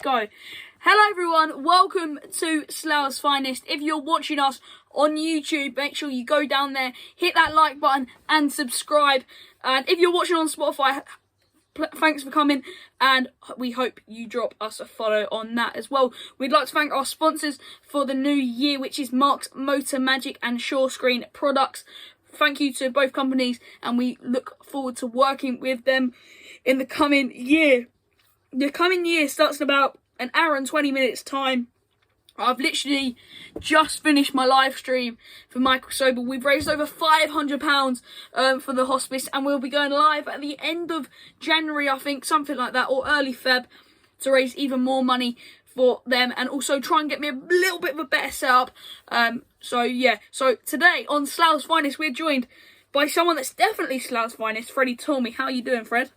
go. Hello everyone, welcome to Sloughs Finest. If you're watching us on YouTube, make sure you go down there, hit that like button and subscribe. And if you're watching on Spotify, thanks for coming, and we hope you drop us a follow on that as well. We'd like to thank our sponsors for the new year, which is Mark's Motor Magic and Shore Screen Products. Thank you to both companies, and we look forward to working with them in the coming year. The coming year starts in about an hour and 20 minutes time. I've literally just finished my live stream for Michael Sobel. We've raised over £500 for the hospice, and we'll be going live at the end of January, I think, something like that, or early Feb, to raise even more money for them, and also try and get me a little bit of a better setup. So today on Sloughs Finest, we're joined by someone that's definitely Sloughs Finest, Freddie. Tell how you doing, Fred?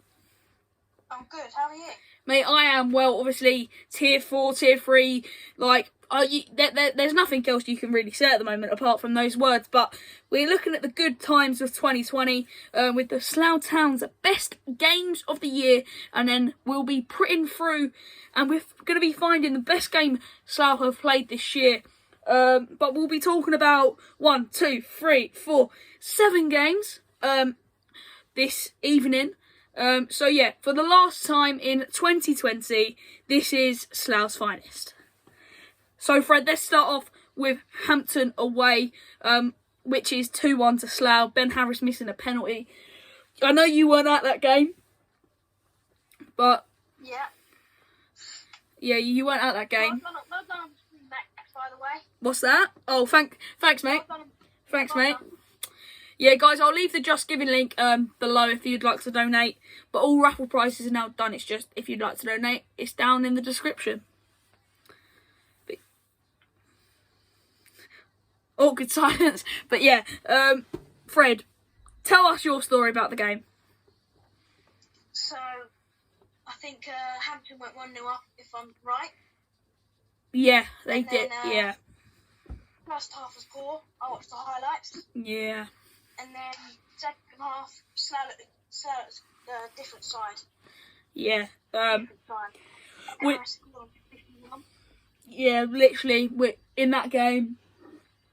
I'm good, how are you? Mate, I am well. Obviously, tier 4, tier 3, like, there's nothing else you can really say at the moment apart from those words, but we're looking at the good times of 2020 with the Slough Town's best games of the year, and then we'll be putting through, and we're going to be finding the best game Slough have played this year. But we'll be talking about 1, 2, 3, 4, 7 games this evening. So yeah, for the last time in 2020, this is Sloughs Finest. So Fred, let's start off with Hampton away, which is 2-1 to Slough. Ben Harris missing a penalty. I know you weren't at that game, but yeah, you weren't at that game. Well done on the back, by the way. What's that? Oh, thanks, mate. Thanks, mate. Yeah, guys, I'll leave the Just Giving link below if you'd like to donate. But all raffle prizes are now done. It's just, if you'd like to donate, it's down in the description. Awkward silence. But yeah, Fred, tell us your story about the game. So, I think Hampton went 1-0 up, if I'm right. Yeah, they did, yeah. First half was poor. I watched the highlights. Yeah. And then second half, Slough's different side. Yeah. Different side. Yeah, literally, in that game,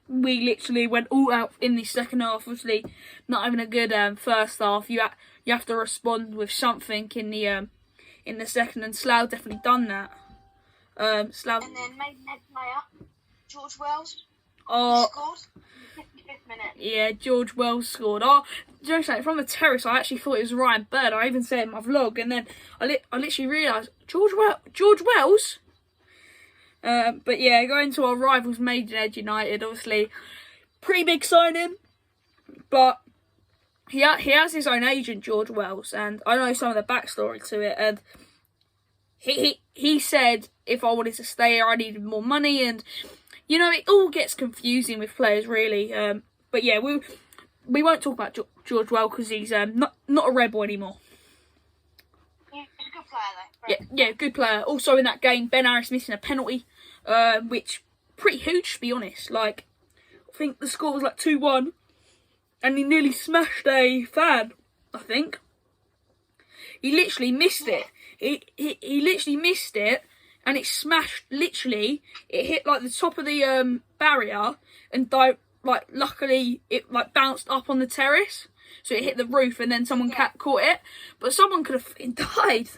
we literally went all out in the second half. Obviously, not having a good first half. You have to respond with something in the second, and Slough definitely done that. Slough. And then Maidenhead player George Wells scored in the 55th minute. Yeah, George Wells scored. Oh, do you know something? From the terrace, I actually thought it was Ryan Bird. I even said it in my vlog, and then I literally realised George Wells. But yeah, going to our rivals Maidenhead United, obviously pretty big signing, but he has his own agent, George Wells, and I know some of the backstory to it. And he said if I wanted to stay here, I needed more money, and you know, it all gets confusing with players, really. But yeah, we won't talk about George Wells because he's not a rebel anymore. He's a good player, though. Yeah, good player. Also in that game, Ben Harris missing a penalty, which pretty huge, to be honest. Like, I think the score was like 2-1, and he nearly smashed a fan, I think. He literally missed it. He literally missed it, and it smashed, literally, it hit like the top of the barrier, and luckily it like bounced up on the terrace, so it hit the roof, and then someone caught it, but someone could have died.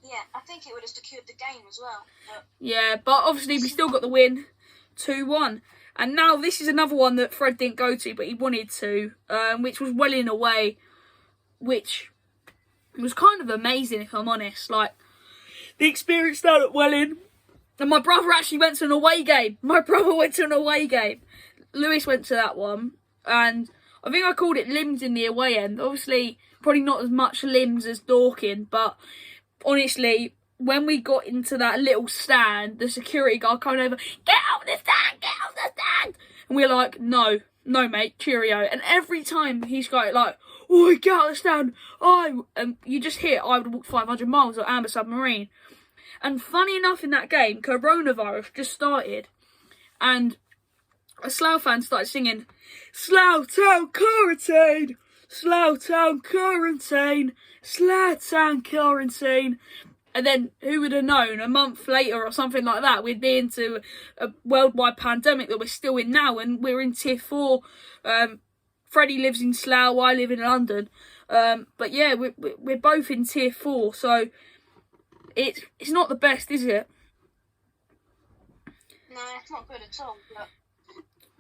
Yeah, I think it would have secured the game as well. Yeah, but obviously we still got the win, 2-1. And now this is another one that Fred didn't go to, but he wanted to, which was Welling away, which was kind of amazing, if I'm honest. Like, the experience down at Welling, and my brother actually went to an away game. Lewis went to that one, and I think I called it limbs in the away end. Obviously, probably not as much limbs as Dorking, but honestly, when we got into that little stand, the security guard coming over, get out of the stand! And we're like, no, mate, cheerio. And every time he's got like, oh, get out of the stand, you just hear, I would walk 500 miles at Amber Submarine. And funny enough, in that game, coronavirus just started, and a Slough fan started singing, Slough Town Quarantine, Slough Town Quarantine, Slough Town Quarantine. And then who would have known a month later or something like that, we'd be into a worldwide pandemic that we're still in now, and we're in tier 4. Freddie lives in Sloughs, I live in London. But yeah, we're both in tier 4, so it's not the best, is it? No, it's not good at all, but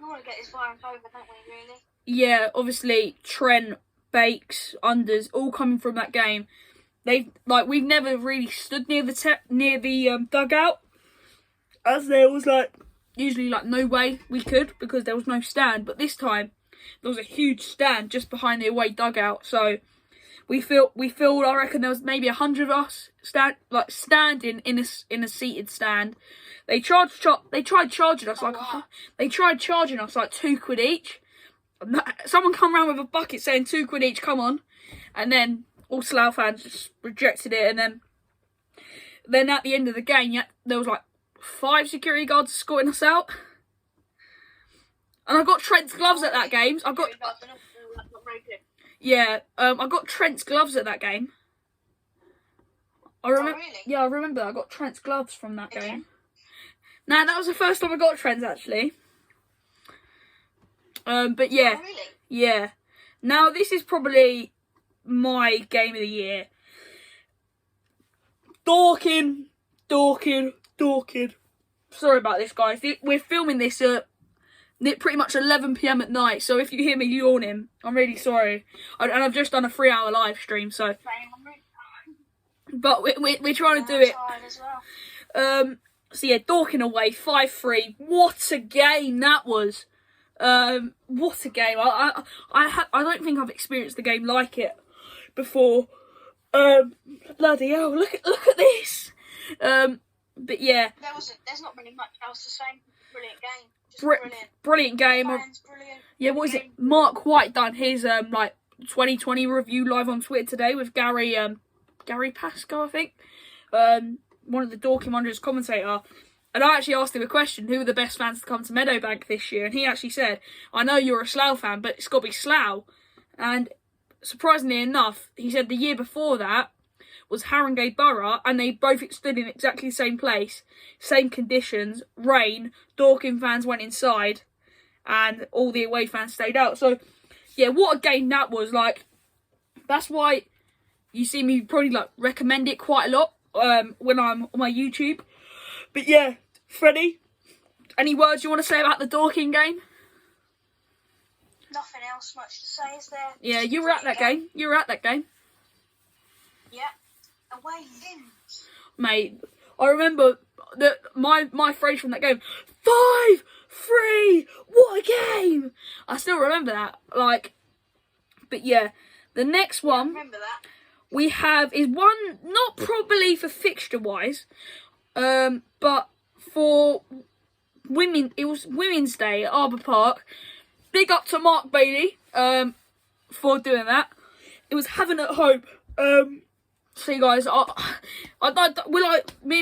we want to get this virus over, don't we, really? Yeah, obviously, Trent, Bakes, Unders, all coming from that game. We've never really stood near the dugout, as there was usually no way we could because there was no stand. But this time there was a huge stand just behind the away dugout, so we filled. I reckon there was maybe 100 of us standing in a seated stand. They tried charging us like 2 quid each. Someone come round with a bucket saying 2 quid each, come on, and then all Slough fans just rejected it, and then at the end of the game, there was 5 security guards escorting us out. And I got Trent's gloves at that game. I got Trent's gloves at that game. I remember. Oh, really? Yeah, I remember. I got Trent's gloves from that game. Now that was the first time I got Trent's actually. But yeah, Oh, really? yeah. Now this is probably my game of the year. Dorking. Sorry about this, guys. We're filming this at pretty much 11 PM at night, so if you hear me yawning, I'm really sorry. And I've just done a 3-hour live stream, so. But we're trying to do it. As well. So yeah, Dorking away, 5-3. What a game that was! What a game! I don't think I've experienced a game like it before. Bloody hell! Look at this. But yeah, there's not really much else to say. Brilliant game. Just brilliant. Brilliant game. Fans, brilliant. Yeah, what is it? Mark White done his 2020 review live on Twitter today with Gary Pascoe, I think. One of the Dorking Wanderers commentator. And I actually asked him a question, who are the best fans to come to Meadowbank this year? And he actually said, I know you're a Slough fan, but it's got to be Slough. And surprisingly enough, he said the year before that was Haringey Borough, and they both stood in exactly the same place, same conditions, rain, Dorking fans went inside, and all the away fans stayed out. So, yeah, what a game that was. That's why you see me probably recommend it quite a lot when I'm on my YouTube. But yeah, Freddie, any words you want to say about the Dorking game? Nothing else much to say, is there? Yeah, you were at that game. Yeah. Away wins. Mate, I remember that my phrase from that game, 5-3, what a game! I still remember that. But yeah, the next one Remember that. we have is one not probably for fixture wise, but for women. It was Women's Day at Arbour Park. Big up to Mark Bailey for doing that. It was Having at Hope. So you guys, me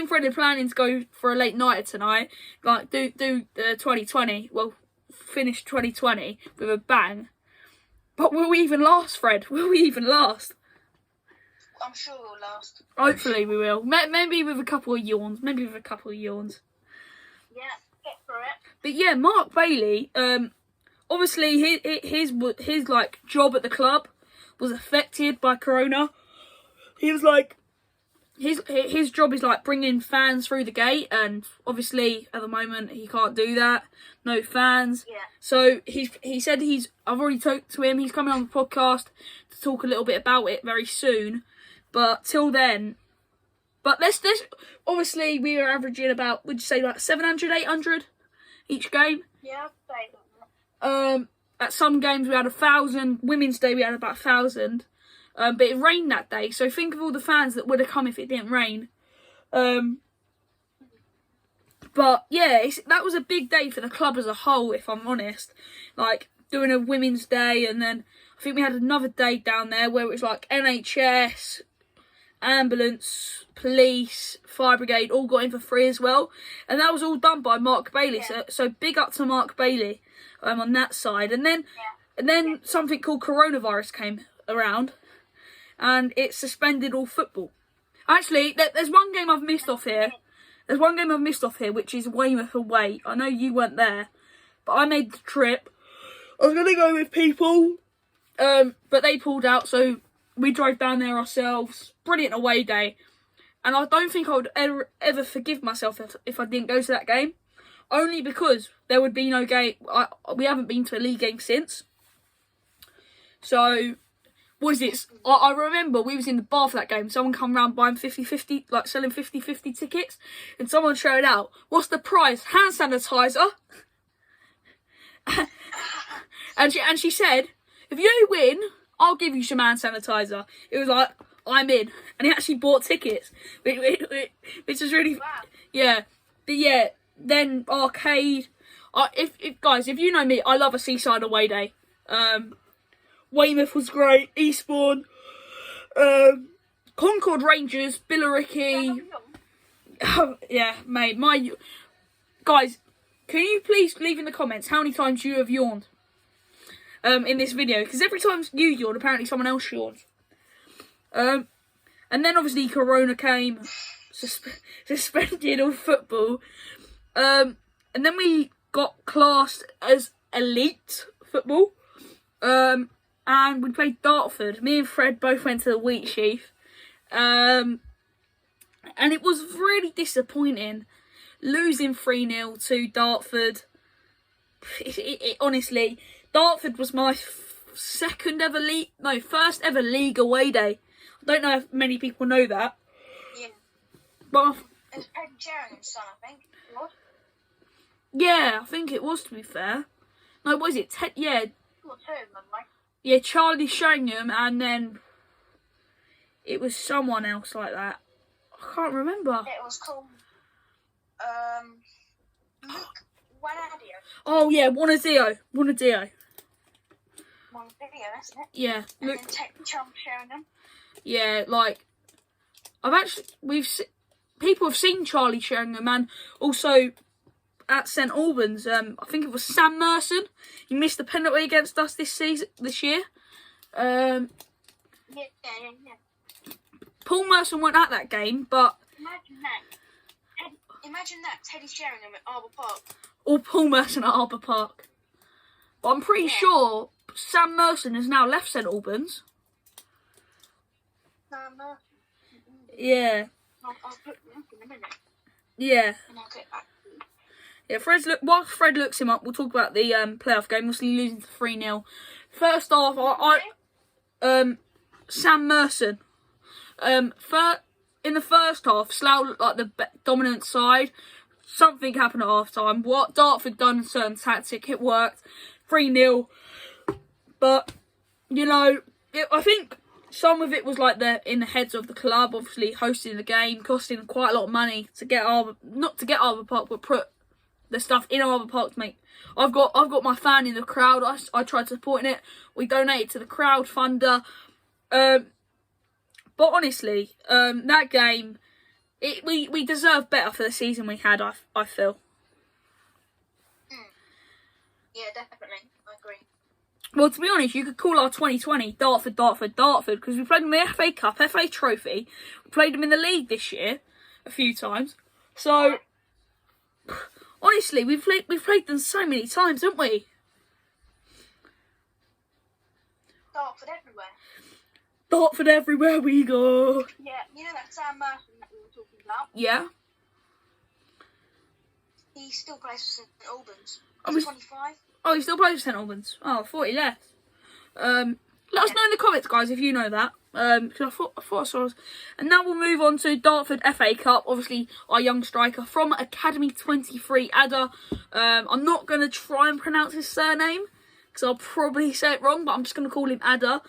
and Freddie are planning to go for a late night tonight. Do the 2020. Well, finish 2020 with a bang. But will we even last, Fred? Will we even last? I'm sure we'll last. Hopefully we will. Maybe with a couple of yawns. Yeah, get through it. But yeah, Mark Bailey. Obviously his job at the club was affected by Corona. He was his job is bringing fans through the gate, and obviously at the moment he can't do that. No fans. Yeah. So he said I've already talked to him. He's coming on the podcast to talk a little bit about it very soon. But till then, let's obviously we are averaging about, would you say 700, 800 each game? Yeah, I'd say that. At some games we had 1,000. Women's Day we had about 1,000. But it rained that day, so think of all the fans that would have come if it didn't rain. But yeah, that was a big day for the club as a whole, if I'm honest. Doing a Women's Day, and then I think we had another day down there where it was NHS, ambulance, police, fire brigade, all got in for free as well. And that was all done by Mark Bailey. Yeah. So big up to Mark Bailey on that side. And then something called coronavirus came around, and it suspended all football. Actually, there's one game I've missed off here. There's one game I've missed off here, which is Weymouth away. I know you weren't there, but I made the trip. I was going to go with people, but they pulled out, so we drove down there ourselves. Brilliant away day. And I don't think I would ever forgive myself if I didn't go to that game. Only because there would be no game. We haven't been to a league game since. So, what is it? I remember we was in the bar for that game. Someone come round buying 50-50, like selling 50-50 tickets. And someone shouted out, "What's the price? Hand sanitizer." and she said, "If you win, I'll give you some hand sanitizer." It was like, I'm in. And he actually bought tickets. Which was really... Wow. Yeah. But yeah, then arcade. Guys, if you know me, I love a seaside away day. Weymouth was great. Eastbourne. Concord Rangers. Billericay. Yeah, mate. Guys, can you please leave in the comments how many times you have yawned in this video? Because every time you yawn, apparently someone else yawns. And then obviously Corona came, suspended all football. And then we got classed as elite football. And we played Dartford. Me and Fred both went to the Wheat Sheaf. And it was really disappointing losing 3-0 to Dartford. Honestly, Dartford was my first ever league away day. I don't know if many people know that. Yeah. But It was Freddie Sheringham's son, I think. What? yeah, I think it was, to be fair. No, what is it? Yeah, Well, two of them, right? yeah, Charlie Sheringham, and then it was someone else like that. I can't remember. It was called Luke Wanadio. Oh yeah, Wanadeo. One video, isn't it? Yeah, And look. then Charles Sheringham. Yeah, like people have seen Charlie Sheringham, and also at St Albans. I think it was Sam Merson. He missed the penalty against us this year. Yeah. Paul Merson went at that game, but Imagine that, Teddy Sheringham at Arbour Park. or Paul Merson at Arbour Park. But I'm pretty sure Sam Merson has now left St Albans. Yeah. I'll put the link in a minute. Yeah. And I'll get back to you. Yeah, while Fred looks him up, we'll talk about the playoff game. Obviously losing to 3-0. First off, Sam Merson. In the first half, Sloughs looked like the dominant side. Something happened at half time. What Dartford done a certain tactic, it worked. 3-0. But, you know, I think some of it was like in the heads of the club, obviously hosting the game, costing quite a lot of money to get not to get Arbour Park, but put the stuff in Arbour Park to make. I've got my fan in the crowd. I tried supporting it. We donated to the crowdfunder. But honestly, that game, we deserve better for the season we had. I feel. Yeah, definitely. I agree. Well, to be honest, you could call our 2020 Dartford, because we played them in the FA Cup, FA Trophy. We played them in the league this year a few times. So, honestly, we've played them so many times, haven't we? Dartford everywhere. Dartford everywhere we go. Yeah, you know that Sam Merson that we were talking about? Yeah. He still plays for St Albans. Oh, He's 25. Oh, he still plays for St Albans. Oh, I thought he left. Let us know in the comments, guys, if you know that. Because I thought I saw us. And now we'll move on to Dartford FA Cup. Obviously, our young striker from Academy 23, Adder. I'm not going to try and pronounce his surname, because I'll probably say it wrong, but I'm just going to call him Adder,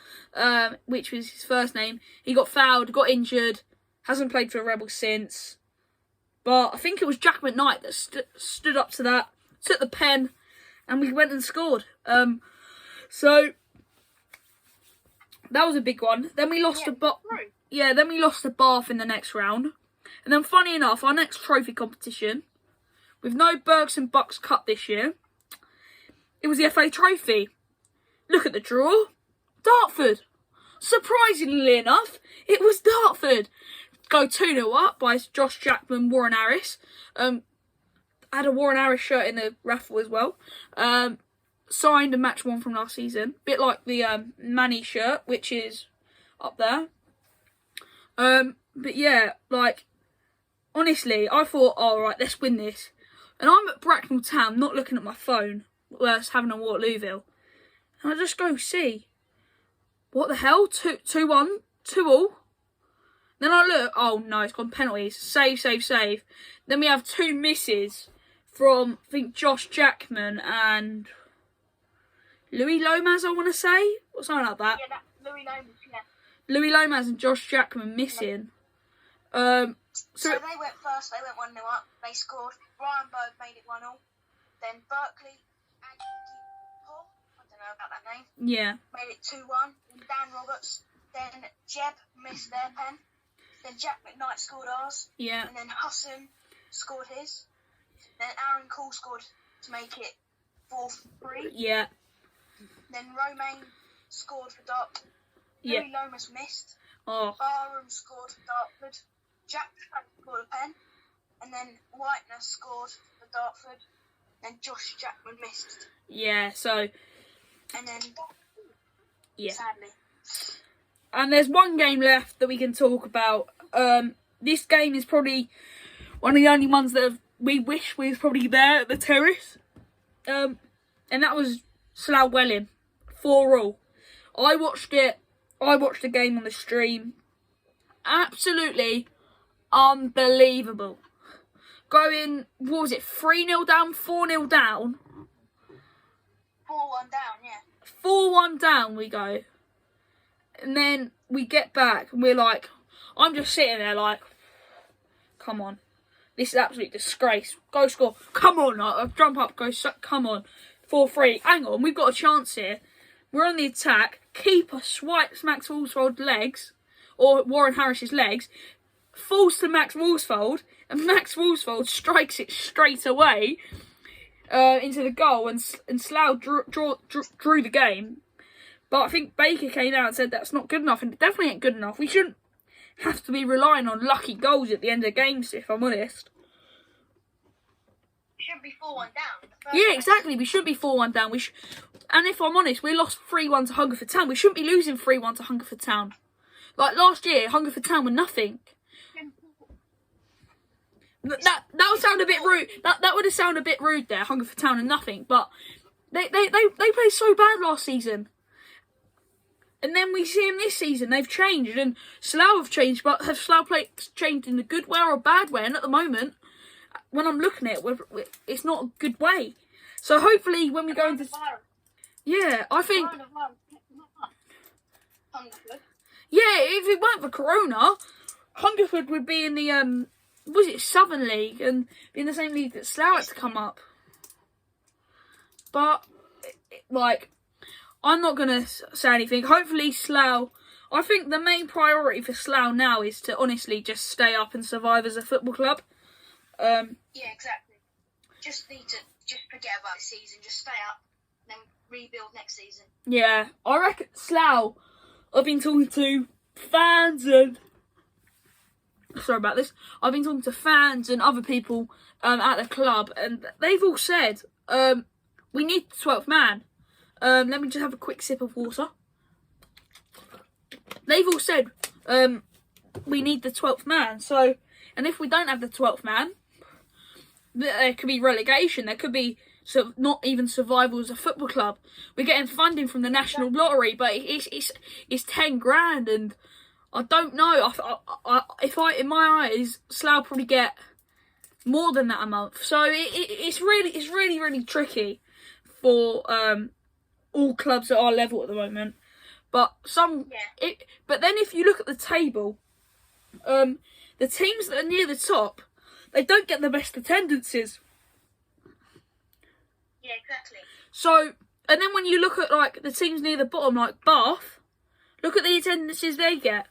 which was his first name. He got fouled, got injured, hasn't played for Rebels since. But I think it was Jack McKnight that stood up to that, took the pen, and we went and scored. So that was a big one. Then we lost then we lost to Bath in the next round. And then, funny enough, our next trophy competition, with no Bergs and Bucks Cup this year, it was the FA Trophy. Look at the draw. Dartford. Surprisingly enough, it was Dartford. go 2-0 up by Josh Jackman, Warren Harris. I had a Warren Harris shirt in the raffle as well. Signed and match one from last season. Bit like the Manny shirt, which is up there. But yeah, like, honestly, I thought, oh, right, let's win this. And I'm at Bracknell Town, not looking at my phone, whilst having a Waterlooville. And I just go, see, what the hell? 2-1, 2-2. Then I look, oh no, it's gone penalties. Save. Then we have 2 misses from, I think, Josh Jackman and Louis Lomas, I want to say. Or something like that. Yeah, that's Louis Lomas, yeah. Louis Lomas and Josh Jackman missing. So they went first, they went 1-0 up, they scored. Ryan Berg made it 1-0. Then Berkeley and Paul, I don't know about that name, Yeah. made it 2-1. And Dan Roberts, then Jeb missed their pen. Then Jack McKnight scored ours. Yeah. And then Husson scored his. Then Aaron Cole scored to make it 4-3. Yeah. Then Romaine scored for Dartford. Yeah. Louis Lomas missed. Oh. Barham scored for Dartford. Jack scored a pen. And then Whitener scored for Dartford. Then Josh Jackman missed. Yeah, so, And then, yeah. sadly. And there's one game left that we can talk about. This game is probably one of the only ones that we wish we was probably there at the terrace. And that was Slough Welling, 4-4. I watched it. I watched the game on the stream. Absolutely unbelievable. Going, what was it, 3-0 down, 4-0 down? 4-1 down, yeah. 4-1 down we go. And then we get back and we're like, I'm just sitting there like, come on. This is absolute disgrace. Go score. Come on. I jump up, come on. 4-3. Hang on, we've got a chance here. We're on the attack. Keeper swipes Max Woolsfold's legs, or Warren Harris's legs, falls to Max Woolsfold, and Max Woolsfold strikes it straight away into the goal, and Slough drew the game. But I think Baker came out and said that's not good enough, and it definitely ain't good enough. We shouldn't have to be relying on lucky goals at the end of games, if I'm honest. It shouldn't be 4-1 down. Yeah, exactly. We should be 4-1 down. And if I'm honest, we lost 3-1 to Hungerford Town. We shouldn't be losing 3-1 to Hungerford Town. Like last year, Hungerford Town were nothing. That would sound a bit rude. That would have sounded a bit rude there, Hungerford Town and nothing. But they played so bad last season. And then we see them this season. They've changed, and Slough have changed. But have Slough changed in a good way or a bad way? And at the moment, when I'm looking at it, it's not a good way. So hopefully, when we go into, yeah, I think, yeah, if it weren't for Corona, Hungerford would be in the was it Southern League and be in the same league that Slough had to come up. But like, I'm not gonna say anything. Hopefully, Slough. I think the main priority for Slough now is to honestly just stay up and survive as a football club. Yeah, exactly. Just need to forget about the season. Just stay up, and then rebuild next season. Yeah, I reckon Slough. I've been talking to fans and sorry about this. I've been talking to fans and other people at the club, and they've all said we need the 12th man. Let me just have a quick sip of water. They've all said we need the 12th man. So, and if we don't have the 12th man, there could be relegation. There could be not even survival as a football club. We're getting funding from the National Lottery, but it's 10 grand, and I don't know. If in my eyes, Slough probably get more than that a month. So it's really tricky for all clubs at our level at the moment. But but then if you look at the table, the teams that are near the top, they don't get the best attendances. Yeah, exactly. So, and then when you look at like the teams near the bottom, like Bath, look at the attendances they get.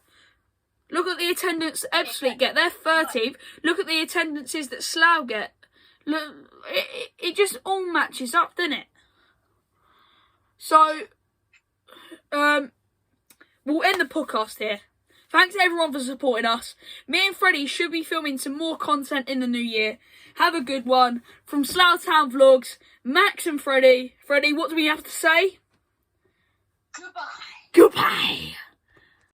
Look at the attendance Ebbsfleet get. They're 13th. Look at the attendances that Slough get. Look, it just all matches up, doesn't it? So, we'll end the podcast here. Thanks everyone for supporting us. Me and Freddie should be filming some more content in the new year. Have a good one. From Sloughs Town Vlogs, Max and Freddie. Freddie, what do we have to say? Goodbye. Goodbye.